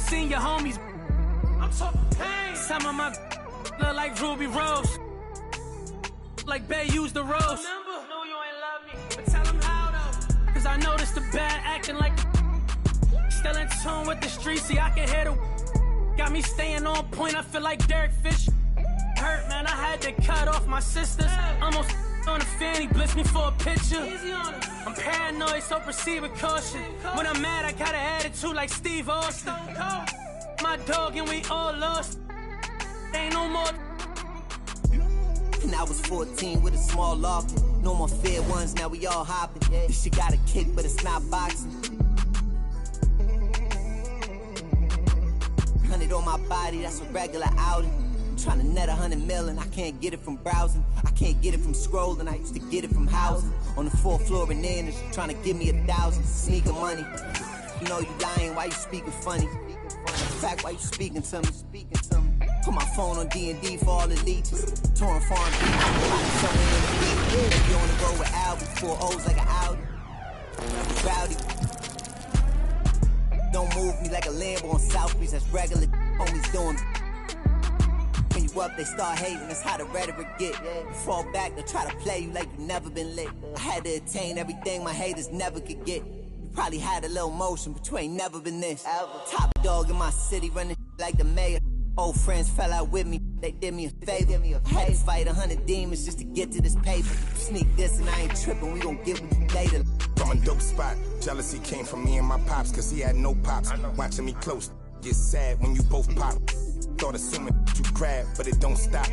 seen your homies. I'm talking pain. Some of my look like Ruby Rose. Like Bay used the rose. Remember? No, you ain't love me. But tell them how though. Cause I noticed the bad acting like still in tune with the streets. See, I can hear the got me staying on point. I feel like Derek Fisher. Hurt, man. I had to cut off my sisters. Almost on the fan, he blitzed me for a picture. I'm paranoid, so proceed with caution. When I'm mad, I got an attitude like Steve Austin. My dog and we all lost. Ain't no more. And I was 14 with a small loft. No more fair ones, now we all hopping. This shit got a kick, but it's not boxing. 100 on my body, that's a regular outing. I'm trying to net 100 million, I can't get it from browsing. I can't get it from scrolling, I used to get it from housing. On the 4th floor in there, trying to give me 1,000. Sneaker money. You know you lying, why you speaking funny? In fact, why you speaking to me? Put my phone on D&D for all the leeches. Touring farm beat. You on the road with Albie, 4 O's like an Audi. Rowdy. Don't move me like a Lambo on South Beach, that's regular. Homies doing. When you up, they start hating, that's how the rhetoric get. You fall back, they'll try to play you like you never been lit. I had to attain everything my haters never could get. You probably had a little motion, but you ain't never been this. Top dog in my city, running like the mayor. Old friends fell out with me, they did me a favor. I had to fight 100 demons just to get to this paper. Sneak this and I ain't tripping, we gon' get with you later. From a dope spot, jealousy came from me and my pops, cause he had no pops. Watching me close, get sad when you both pop. Thought assuming you grab, but it don't stop.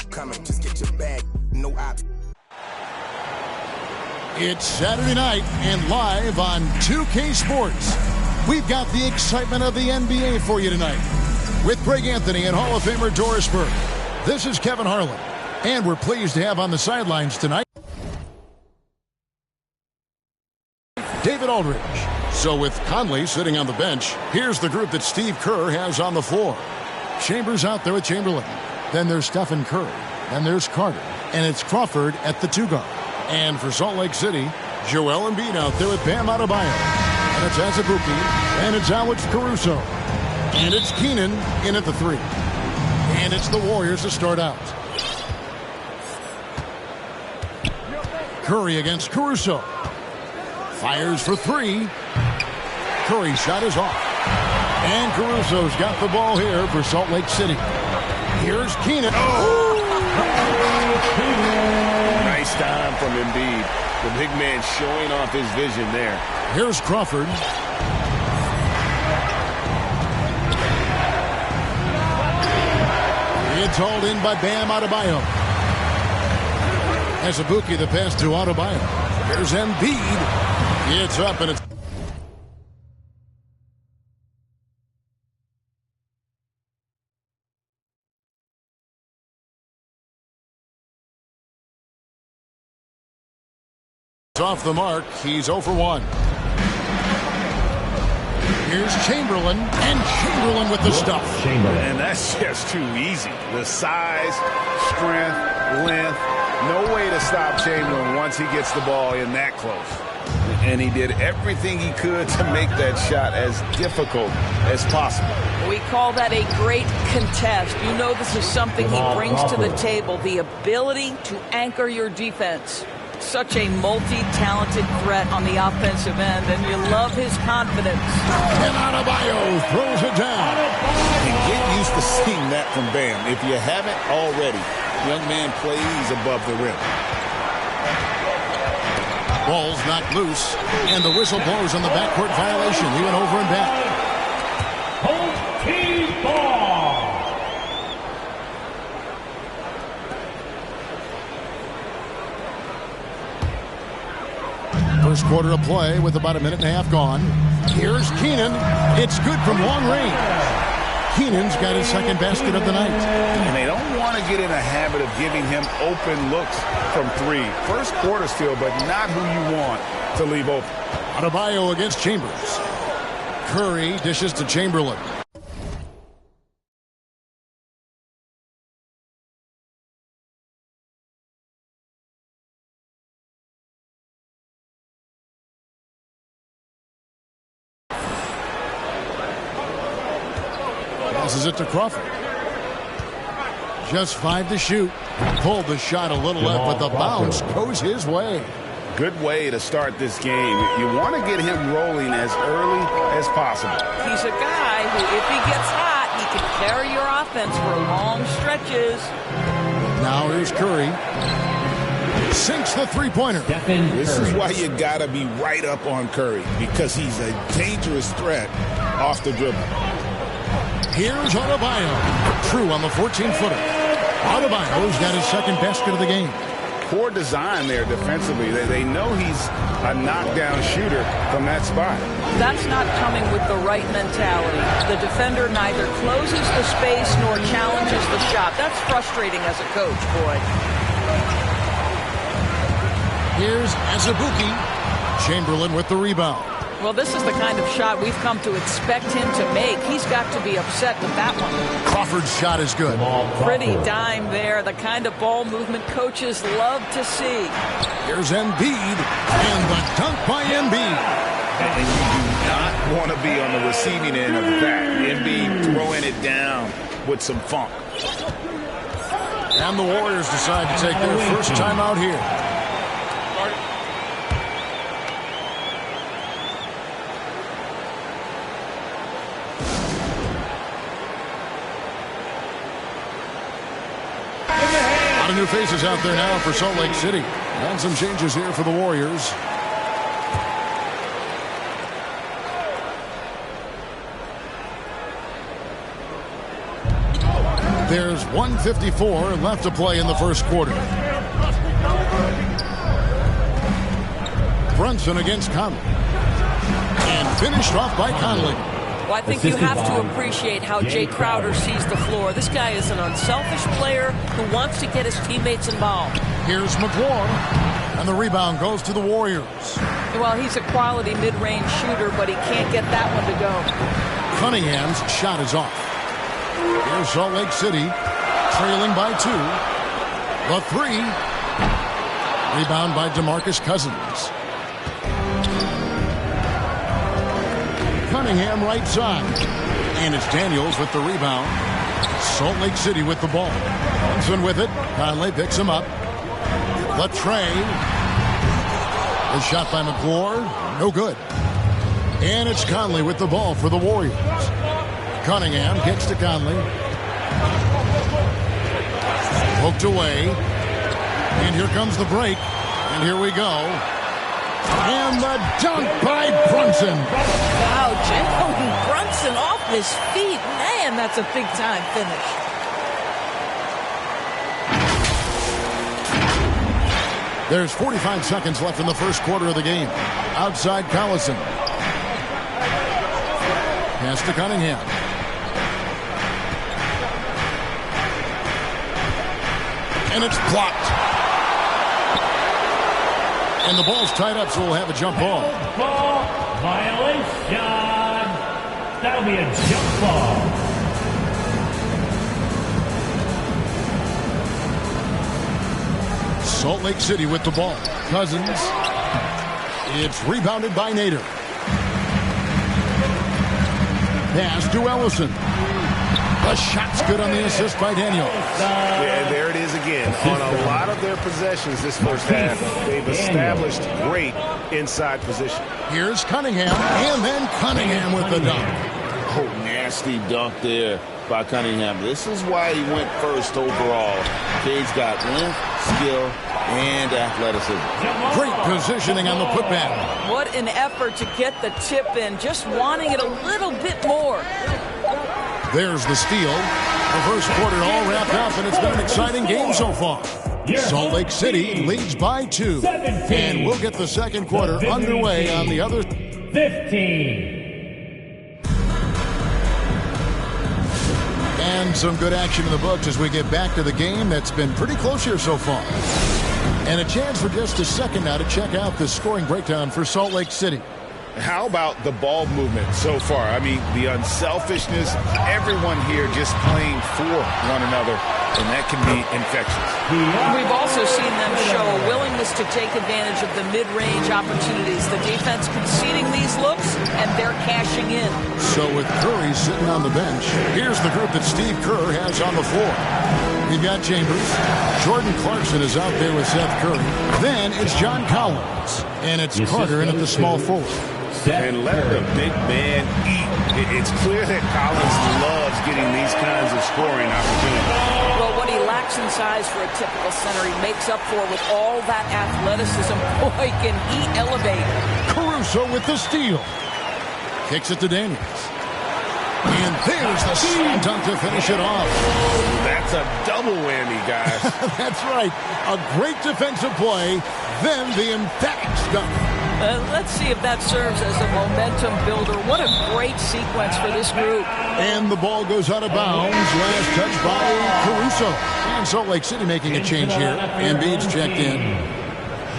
Coming, just get your bag, no option. It's Saturday night and live on 2K Sports. We've got the excitement of the NBA for you tonight. With Greg Anthony and Hall of Famer Doris Burke. This is Kevin Harlan. And we're pleased to have on the sidelines tonight David Aldridge. So with Conley sitting on the bench, here's the group that Steve Kerr has on the floor. Chambers out there with Chamberlain. Then there's Stephen Curry. Then there's Carter. And it's Crawford at the 2 guard. And for Salt Lake City, Joel Embiid out there with Bam Adebayo. And it's Azubuike. And it's Alex Caruso. And it's Keenan in at the 3. And it's the Warriors to start out. Curry against Caruso. Fires for 3. Curry's shot is off. And Caruso's got the ball here for Salt Lake City. Here's Keenan. Oh! Nice time from Embiid. The big man showing off his vision there. Here's Crawford. It's hauled in by Bam Adebayo. Azubuike the pass to Adebayo. Here's Embiid. It's up and it's off the mark. He's 0 for 1. Here's Chamberlain, and Chamberlain with the stuff. And that's just too easy. The size, strength, length, no way to stop Chamberlain once he gets the ball in that close. And he did everything he could to make that shot as difficult as possible. We call that a great contest. You know this is something he brings to the table, the ability to anchor your defense. Such a multi-talented threat on the offensive end, and you love his confidence. And Adebayo throws it down. And get used to seeing that from Bam. If you haven't already, young man plays above the rim. Ball's knocked loose, and the whistle blows on the backcourt violation. He went over and back. First quarter of play with about a minute and a half gone. Here's Keenan. It's good from long range. Keenan's got his second basket of the night. And they don't want to get in a habit of giving him open looks from 3. First quarter still, but not who you want to leave open. Adebayo against Chambers. Curry dishes to Chamberlain. Passes it to Crawford. Just 5 to shoot. Pulled the shot a little left, but the bounce goes his way. Good way to start this game. You want to get him rolling as early as possible. He's a guy who, if he gets hot, he can carry your offense for long stretches. Now here's Curry. Sinks the three-pointer. This is why you got to be right up on Curry, because he's a dangerous threat off the dribble. Here's Adebayo. True on the 14-footer. Adebayo's got his second basket of the game. Poor design there defensively. They know he's a knockdown shooter from that spot. That's not coming with the right mentality. The defender neither closes the space nor challenges the shot. That's frustrating as a coach, boy. Here's Azubuike. Chamberlain with the rebound. Well, this is the kind of shot we've come to expect him to make. He's got to be upset with that one. Crawford's shot is good. Pretty dime there. The kind of ball movement coaches love to see. Here's Embiid. And the dunk by Embiid. And you do not want to be on the receiving end of that. Embiid throwing it down with some funk. And the Warriors decide to take their first time out here. A lot of new faces out there now for Salt Lake City. And some changes here for the Warriors. There's 1:54 left to play in the first quarter. Brunson against Conley. And finished off by Conley. Well, I think you have to appreciate how Jay Crowder sees the floor. This guy is an unselfish player who wants to get his teammates involved. Here's McClure. And the rebound goes to the Warriors. Well, he's a quality mid-range shooter, but he can't get that one to go. Cunningham's shot is off. Here's Salt Lake City, trailing by 2. The 3. Rebound by DeMarcus Cousins. Cunningham right side. And it's Daniels with the rebound. Salt Lake City with the ball. Brunson with it. Conley picks him up. Latrey. The shot by McClure. No good. And it's Conley with the ball for the Warriors. Cunningham kicks to Conley. Poked away. And here comes the break. And here we go. And the dunk by Brunson. Wow, Jalen Brunson off his feet. Man, that's a big-time finish. There's 45 seconds left in the first quarter of the game. Outside Collison. Pass to Cunningham. And it's blocked. And the ball's tied up, so we'll have a jump ball. Ball violation. That'll be a jump ball. Salt Lake City with the ball. Cousins. It's rebounded by Nader. Pass to Ellison. The shot's good on the assist by Daniels. Yeah, there it is again. On a lot of their possessions this first half, they've established great inside position. Here's Cunningham, and then Cunningham with the dunk. Oh, nasty dunk there by Cunningham. This is why he went first overall. Kid's got length, skill, and athleticism. Great positioning on the putback. What an effort to get the tip in, just wanting it a little bit more. There's the steal. The first quarter all wrapped up, and it's been an exciting game so far. Salt Lake City leads by 2. And we'll get the second quarter underway on the other. 15. And some good action in the books as we get back to the game that's been pretty close here so far. And a chance for just a second now to check out the scoring breakdown for Salt Lake City. How about the ball movement so far? I mean, the unselfishness, everyone here just playing for one another, and that can be infectious. We've also seen them show a willingness to take advantage of the mid-range opportunities. The defense conceding these looks, and they're cashing in. So with Curry sitting on the bench, here's the group that Steve Kerr has on the floor. We've got Chambers. Jordan Clarkson is out there with Seth Curry. Then it's John Collins. And it's Carter in at the small forward. And let the big man eat. It's clear that Collins loves getting these kinds of scoring opportunities. Well, what he lacks in size for a typical center, he makes up for with all that athleticism. Boy, can he elevate. Caruso with the steal. Kicks it to Daniels. And there's the slam dunk to finish it off. That's a double whammy, guys. That's right. A great defensive play, then the emphatic dunk. Let's see if that serves as a momentum builder. What a great sequence for this group. And the ball goes out of bounds. Last touch by Caruso. And Salt Lake City making a change here. Embiid's checked in.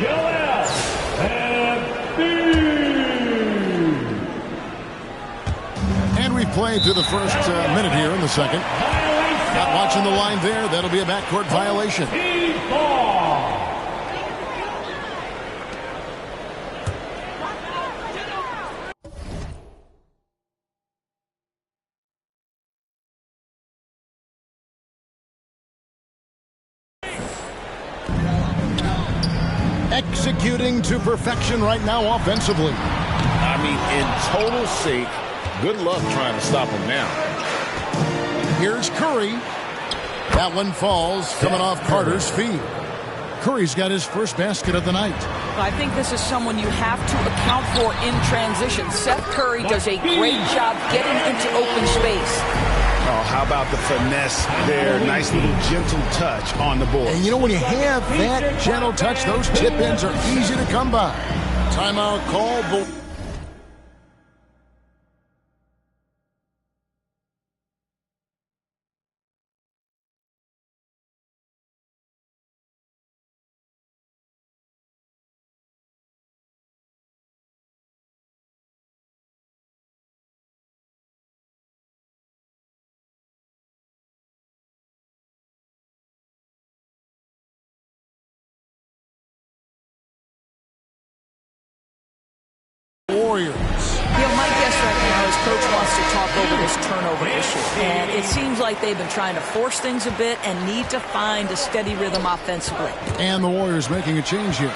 Joel Embiid. And we've played through the first minute here in the second. Not watching the line there. That'll be a backcourt violation. Executing to perfection right now offensively. I mean, in total sync. Good luck trying to stop him now. Here's Curry. That one falls, coming off Carter's feet. Curry's got his first basket of the night. I think this is someone you have to account for in transition. Seth Curry does a great job getting into open space. Oh, how about the finesse there? Nice little gentle touch on the board. And you know, when you have that gentle touch, those tip-ins are easy to come by. Timeout call. Warriors. My guess right now is Coach wants to talk over this turnover issue. And it seems like they've been trying to force things a bit and need to find a steady rhythm offensively. And the Warriors making a change here.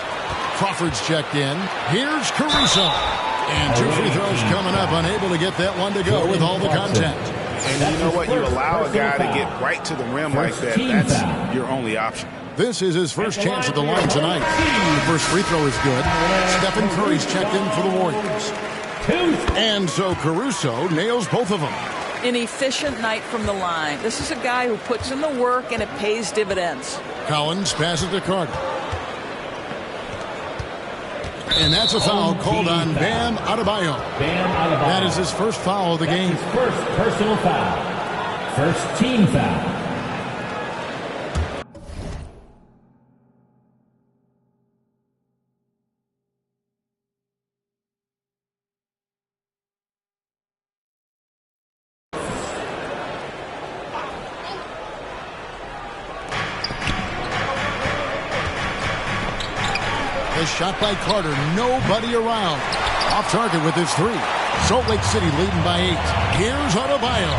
Crawford's checked in. Here's Caruso. And 2 free throws coming up, unable to get that one to go with all the contact. And you know what? You allow a guy to get right to the rim like that. That's your only option. This is his first chance at the line tonight. The first free throw is good. Stephen Curry's checked in for the Warriors. And so Caruso nails both of them. An efficient night from the line. This is a guy who puts in the work and it pays dividends. Collins passes to Carter. And that's a foul called on Bam Adebayo. That is his first foul of the game. His first personal foul. First team foul. The shot by Carter, nobody around. Off target with his three. Salt Lake City leading by 8. Here's Adebayo.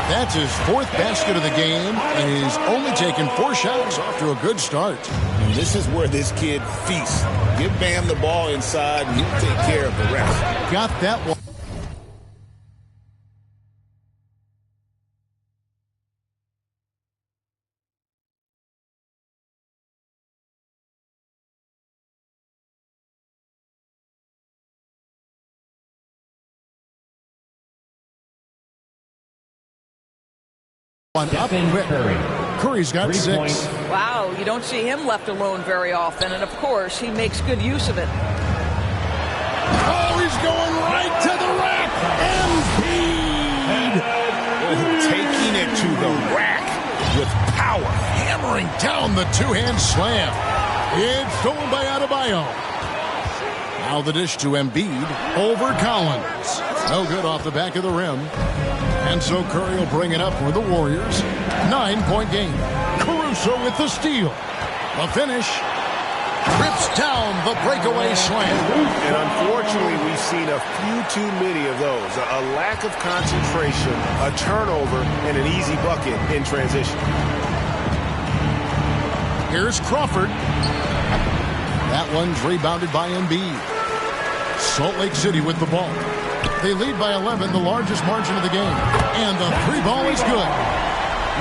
That's his 4th basket of the game, and he's only taken 4 shots off to a good start. And this is where this kid feasts. Give Bam the ball inside, and he'll take care of the rest. Got that one. Up quick. Curry's got 6. Wow, you don't see him left alone very often, and of course, he makes good use of it. Oh, he's going right to the rack. Embiid. Taking it to the rack with power. Hammering down the 2-hand slam. It's stolen by Adebayo. Now the dish to Embiid over Collins. No good off the back of the rim. And so Curry will bring it up for the Warriors. 9-point game. Caruso with the steal. The finish. Rips down the breakaway slam. And unfortunately, we've seen a few too many of those. A lack of concentration, a turnover, and an easy bucket in transition. Here's Crawford. That one's rebounded by Embiid. Salt Lake City with the ball. They lead by 11, the largest margin of the game. And the three ball is good.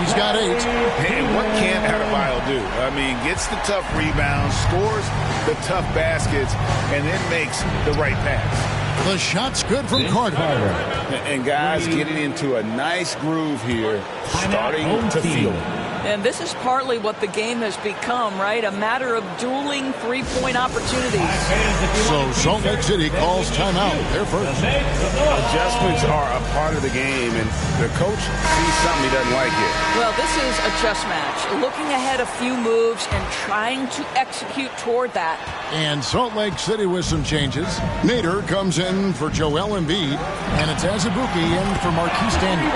He's got 8. And what can't Adebayo do? I mean, gets the tough rebounds, scores the tough baskets, and then makes the right pass. The shot's good from Carter. And guys getting into a nice groove here, starting to feel it. And this is partly what the game has become, right? A matter of dueling three-point opportunities. So Salt Lake City calls timeout. They're first. Adjustments are a part of the game, and the coach sees something he doesn't like here. Well, this is a chess match. Looking ahead a few moves and trying to execute toward that. And Salt Lake City with some changes. Nader comes in for Joel Embiid, and it's Azubuike in for Marquise Daniels.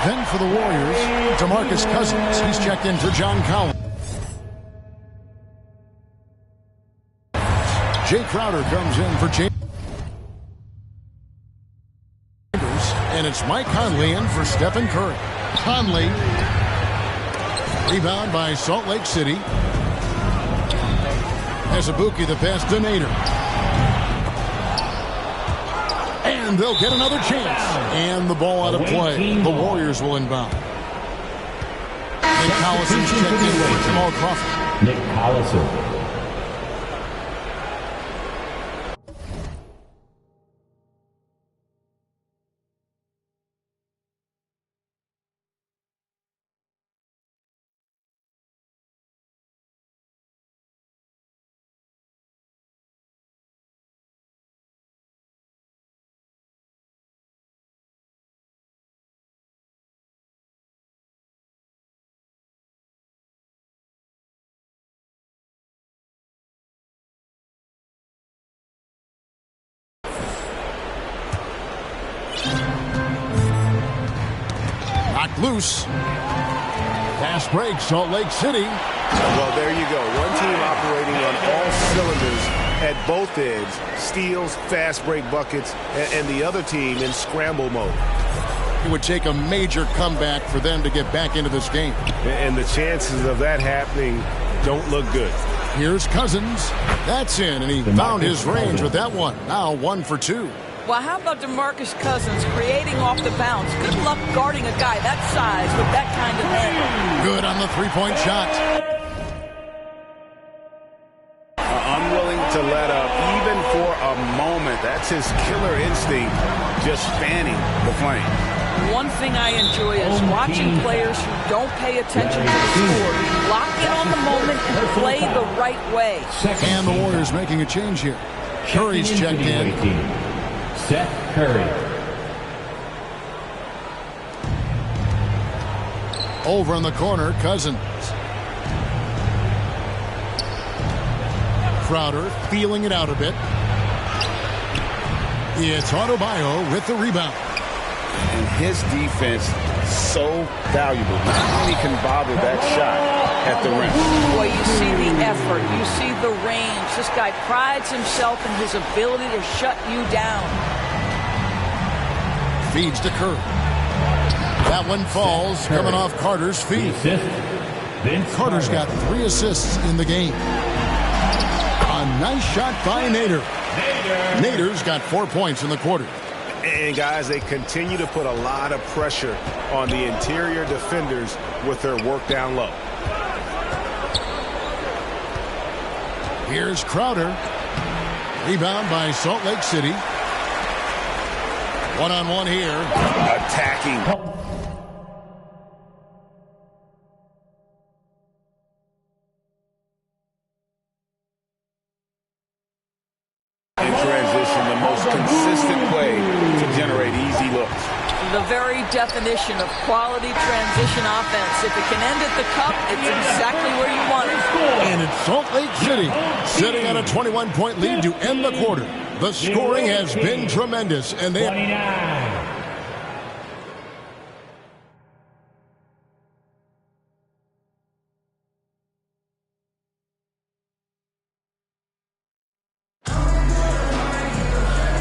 Then for the Warriors, DeMarcus Cousins. He's checked in for John Collins. Jay Crowder comes in for James. And it's Mike Conley in for Stephen Curry. Conley. Rebound by Salt Lake City. Azubuike the pass to Nader. And they'll get another chance. And the ball out of play. The Warriors will inbound. Nick Collison's checked in for Jamal Crawford. Nick Collison. Knocked loose. Fast break, Salt Lake City. Well, there you go. One team operating on all cylinders at both ends. Steals, fast break buckets, and the other team in scramble mode. It would take a major comeback for them to get back into this game. And the chances of that happening don't look good. Here's Cousins. That's in, and he found his range with that one. Now 1 for 2. Well, how about DeMarcus Cousins creating off the bounce? Good luck guarding a guy that size with that kind of handle. Good on the three-point shot. Unwilling to let up, even for a moment. That's his killer instinct, just fanning the flame. One thing I enjoy is watching players who don't pay attention to the score. Lock in on the moment and play the right way. And the Warriors making a change here. Curry's checked in. Seth Curry. Over in the corner, Cousins. Crowder feeling it out a bit. It's Adebayo with the rebound. And his defense so valuable. Not only can bother that shot at the rim. Boy, you see the effort. You see the range. This guy prides himself in his ability to shut you down. Feeds to Curry. That one falls, coming off Carter's feet. Carter's got 3 assists in the game. A nice shot by Nader. Nader's got 4 points in the quarter. And guys, they continue to put a lot of pressure on the interior defenders with their work down low. Here's Crowder. Rebound by Salt Lake City. One-on-one here. Attacking. In transition, the most consistent way to generate easy looks. The very definition of quality transition offense. If it can end at the cup, it's exactly where you want it. And it's Salt Lake City sitting on a 21-point lead to end the quarter. The scoring has been tremendous, and they... 29.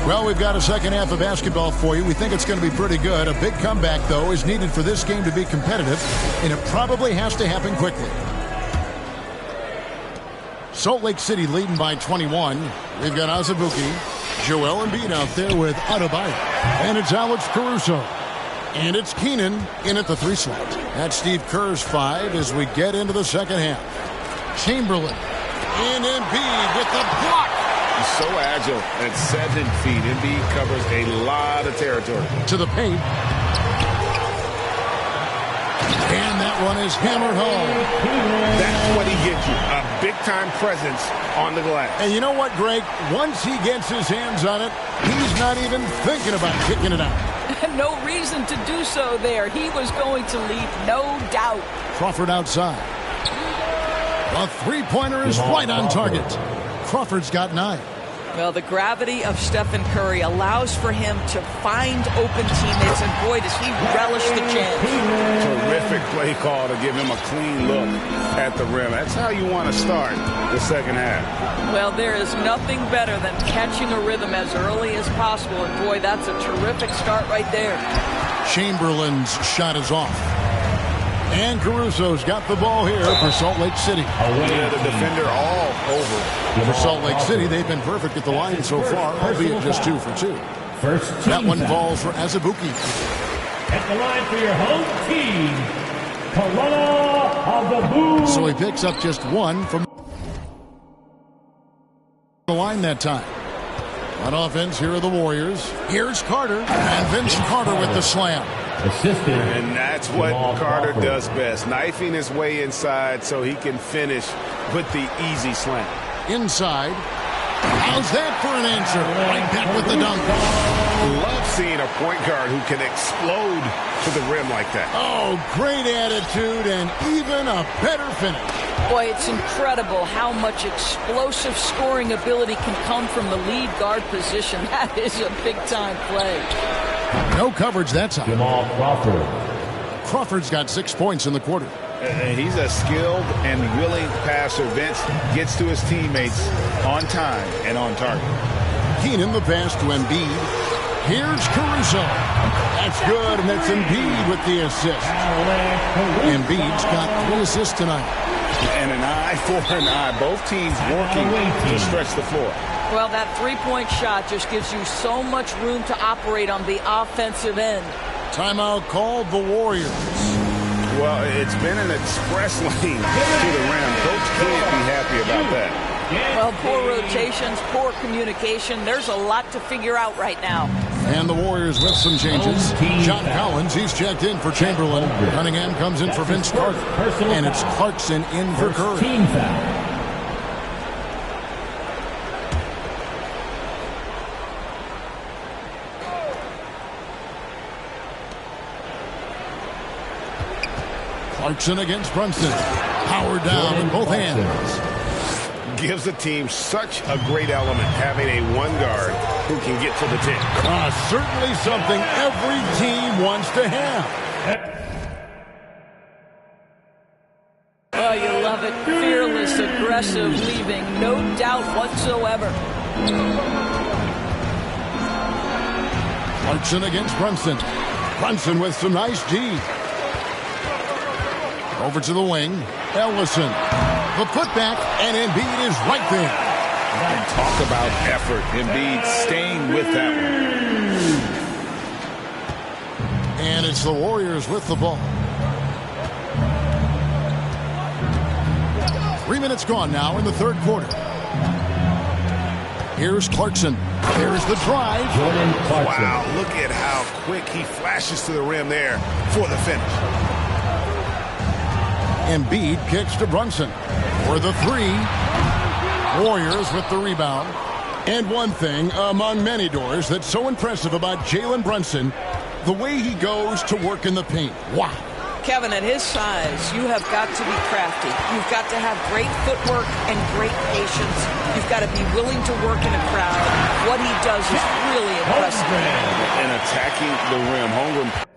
Well, we've got a second half of basketball for you. We think it's going to be pretty good. A big comeback, though, is needed for this game to be competitive, and it probably has to happen quickly. Salt Lake City leading by 21. We've got Azubuike, Joel Embiid out there with Adebayo. And it's Alex Caruso. And it's Keenan in at the 3 slot. That's Steve Kerr's 5 as we get into the second half. Chamberlain and Embiid with the block. He's so agile at 7 feet. Embiid covers a lot of territory. To the paint. And that one is hammered home. That's what he gets you. A big-time presence on the glass. And you know what, Greg? Once he gets his hands on it, he's not even thinking about kicking it out. No reason to do so there. He was going to lead, no doubt. Crawford outside. A three-pointer is right on target. Crawford's got 9. Well, the gravity of Stephen Curry allows for him to find open teammates, and boy, does he relish the chance. Terrific play call to give him a clean look at the rim. That's how you want to start the second half. Well, there is nothing better than catching a rhythm as early as possible, and boy, that's a terrific start right there. Chamberlain's shot is off. And Caruso's got the ball here for Salt Lake City. Yeah, the defender all over. For Salt Lake City, they've been perfect at the line so far, albeit just 2 for 2. That one falls for Azubuike. At the line for your home team, Corona of the Boom. So he picks up just 1 from the line that time. On offense, here are the Warriors. Here's Carter, and Vince Carter with the slam. Assisted. And that's what Carter does best, knifing his way inside so he can finish with the easy slam. Inside. How's that for an answer? Right back with the dunk. Love seeing a point guard who can explode to the rim like that. Oh, great attitude and even a better finish. Boy, it's incredible how much explosive scoring ability can come from the lead guard position. That is a big-time play. No coverage that time. Jamal Crawford. Crawford's got 6 points in the quarter. He's a skilled and willing passer. Vince gets to his teammates on time and on target. Keenan the pass to Embiid. Here's Caruso. That's good, and it's Embiid with the assist. Embiid's got 3 assists tonight. And an eye for an eye. Both teams working to stretch the floor. Well, that three-point shot just gives you so much room to operate on the offensive end. Timeout called the Warriors. Well, it's been an express lane to the rim. Coach can't be happy about that. Well, poor rotations, poor communication. There's a lot to figure out right now. And the Warriors with some changes. John Collins, he's checked in for Chamberlain. Cunningham comes in for Vince Carter. And it's Clarkson in for Curry. Team foul. Clarkson against Brunson. Power down in both hands. Gives the team such a great element having a one guard who can get to the 10. Certainly something every team wants to have. Oh, you love it. Fearless, aggressive, leaving no doubt whatsoever. Clarkson against Brunson. Brunson with some nice D. Over to the wing. Ellison. The putback, and Embiid is right there. And talk about effort. Embiid staying with that one. And it's the Warriors with the ball. 3 minutes gone now in the third quarter. Here's Clarkson. Here's the drive. Jordan Clarkson. Wow, look at how quick he flashes to the rim there for the finish. Embiid kicks to Brunson for the 3. Warriors with the rebound. And one thing among many doors that's so impressive about Jalen Brunson, The way he goes to work in the paint. Wow. Kevin, at his size, you have got to be crafty. You've got to have great footwork and great patience. You've got to be willing to work in a crowd. What he does is really impressive. And attacking the rim. Holmgren